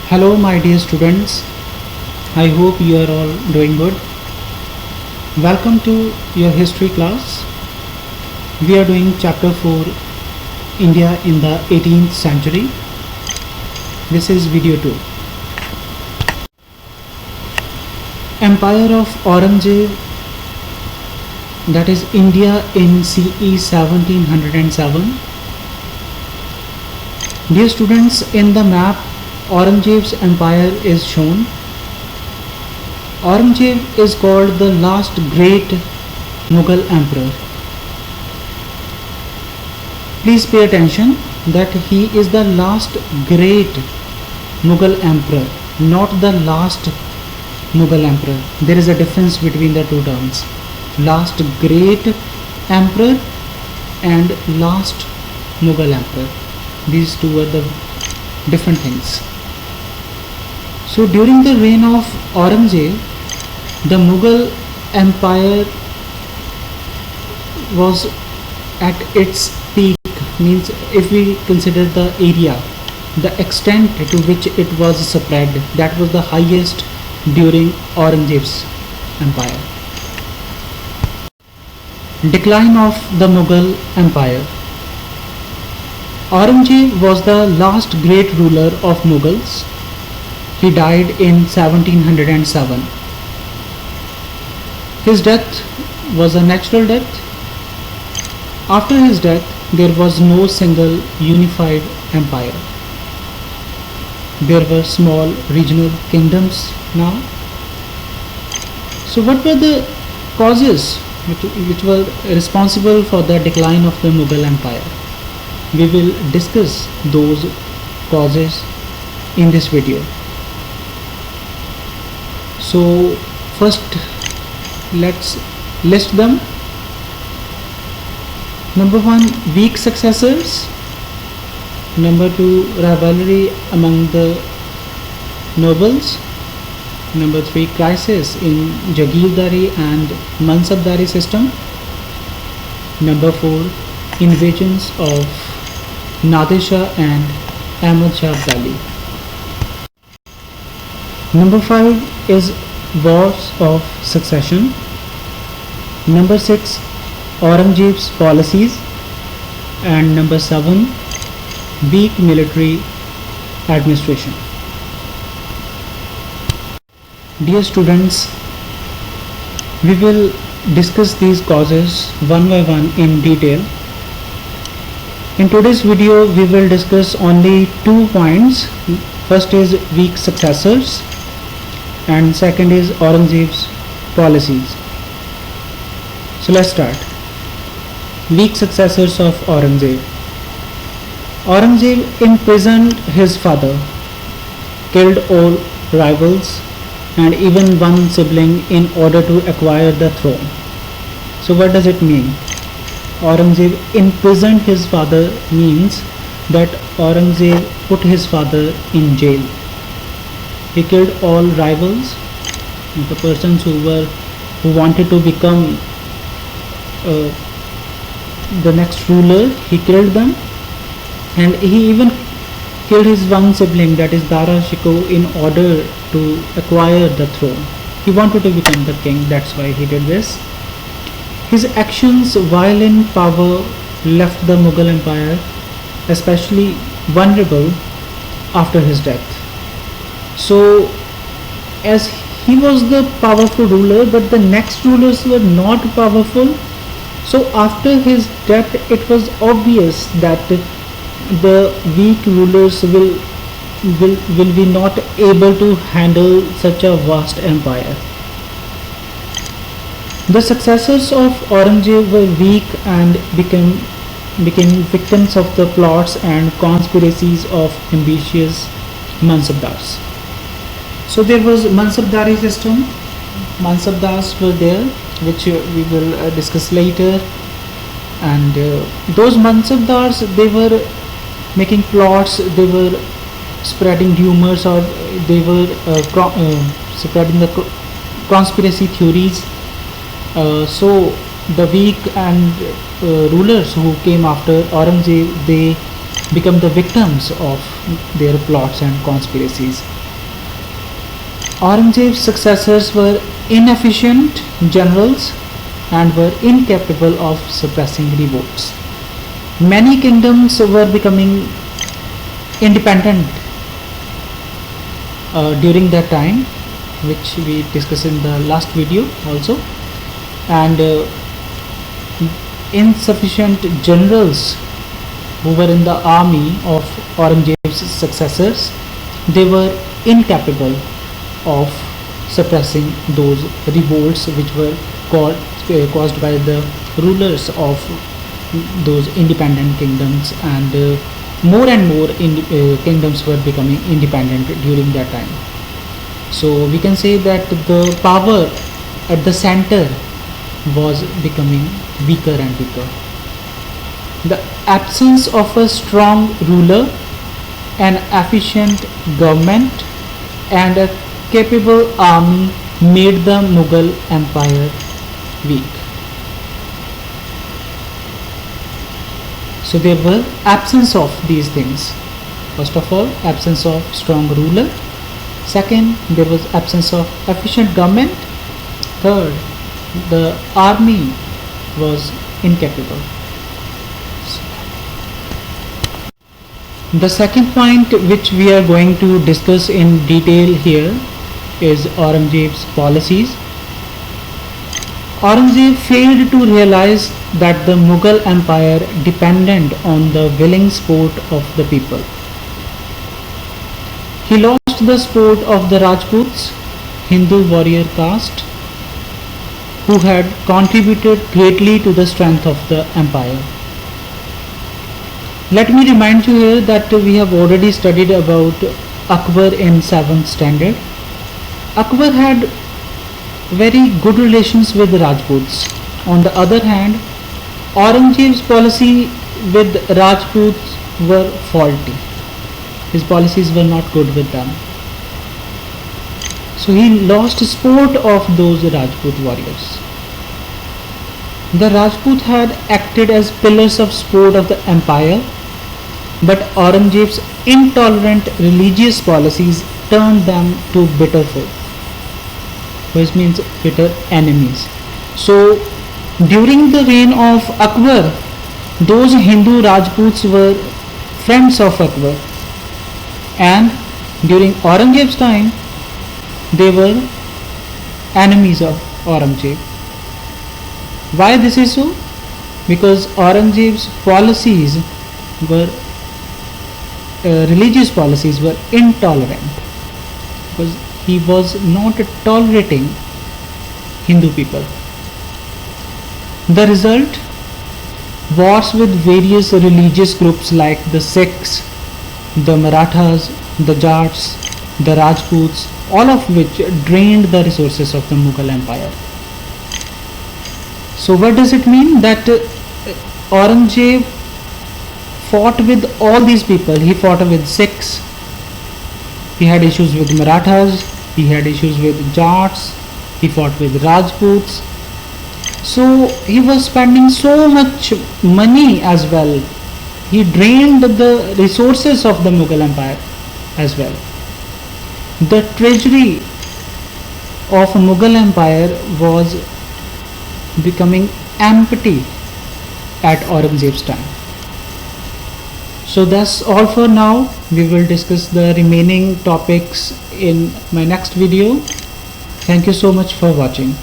Hello, my dear students. I hope you are all doing good. Welcome to your history class. We are doing chapter 4, India in the 18th century. This is video 2. Empire of Aurangzeb, that is India in CE 1707. Dear students, in the map Aurangzeb's empire is shown. Aurangzeb is called the last great Mughal emperor. Please pay attention that he is the last great Mughal emperor, not the last Mughal emperor. There is a difference between the two terms. Last great emperor and last Mughal emperor. These two are the different things. So during the reign of Aurangzeb, the Mughal empire was at its peak, means if we consider the area, the extent to which it was spread, that was the highest during Aurangzeb's empire. Decline of the Mughal empire. Aurangzeb was the last great ruler of Mughals. He died in 1707. His death was a natural death. After his death, there was no single unified empire. There were small regional kingdoms now. So what were the causes which were responsible for the decline of the Mughal empire? We will discuss those causes in this video. So first let's list them. Number 1, weak successors. Number 2, rivalry among the nobles. Number 3, crisis in Jagirdari and Mansabdari system. Number 4, invasions of Nadir Shah and Ahmad Shah Abdali. Number 5 is wars of succession. Number 6, Aurangzeb's policies. And number 7, weak military administration. Dear students, we will discuss these causes one by one in detail. In today's video, we will discuss only 2 points. First is weak successors and second is Aurangzeb's policies. So let's start. Weak successors of Aurangzeb. Aurangzeb imprisoned his father, killed all rivals and even one sibling in order to acquire the throne. So what does it mean? Aurangzeb imprisoned his father means that Aurangzeb put his father in jail. He killed all rivals, the persons who wanted to become the next ruler. He killed them, and he even killed his one sibling, that is Dara Shikoh, in order to acquire the throne. He wanted to become the king, that's why he did this. His actions while in power left the Mughal empire especially vulnerable after his death. So as he was the powerful ruler, but the next rulers were not powerful, so after his death it was obvious that the weak rulers will be not able to handle such a vast empire. The successors of Aurangzeb were weak and became victims of the plots and conspiracies of ambitious Mansabdars. So there was Mansabdari system. Mansabdars were there, which we will discuss later. And those Mansabdars, they were making plots, they were spreading rumors, or they were spreading the conspiracy theories. So the weak and rulers who came after Aurangzeb, they become the victims of their plots and conspiracies. Aurangzeb's successors were inefficient generals and were incapable of suppressing revolts. Many kingdoms were becoming independent during that time, which we discussed in the last video also, and insufficient generals who were in the army of Aurangzeb's successors, they were incapable of suppressing those revolts which were caused by the rulers of those independent kingdoms, and more kingdoms were becoming independent during that time. So we can say that the power at the center was becoming weaker and weaker. The absence of a strong ruler, an efficient government, and a capable army made the Mughal Empire weak. So there were absence of these things. First of all, absence of strong ruler. Second, there was absence of efficient government. Third, the army was incapable. The second point which we are going to discuss in detail here is Aurangzeb's policies. Aurangzeb failed to realize that the Mughal Empire depended on the willing support of the people. He lost the support of the Rajputs, Hindu warrior caste, who had contributed greatly to the strength of the empire. Let me remind you here that we have already studied about Akbar in 7th standard. Akbar had very good relations with the Rajputs. On the other hand, Aurangzeb's policy with Rajputs were faulty. His policies were not good with them. So he lost support of those Rajput warriors. The Rajput had acted as pillars of support of the empire, but Aurangzeb's intolerant religious policies turned them to bitter foes, which means bitter enemies. So during the reign of Akbar, those Hindu Rajputs were friends of Akbar, and during Aurangzeb's time they were enemies of Aurangzeb. Why this is so? Because Aurangzeb's policies were religious policies were intolerant, because he was not tolerating Hindu people. The result, wars with various religious groups like the Sikhs, the Marathas, the Jats, the Rajputs, all of which drained the resources of the Mughal Empire. So what does it mean? That Aurangzeb fought with all these people. He fought with Sikhs, he had issues with Marathas, he had issues with Jats, he fought with Rajputs. So he was spending so much money as well. He drained the resources of the Mughal Empire as well. The treasury of Mughal Empire was becoming empty at Aurangzeb's time. So that's all for now. We will discuss the remaining topics in my next video. Thank you so much for watching.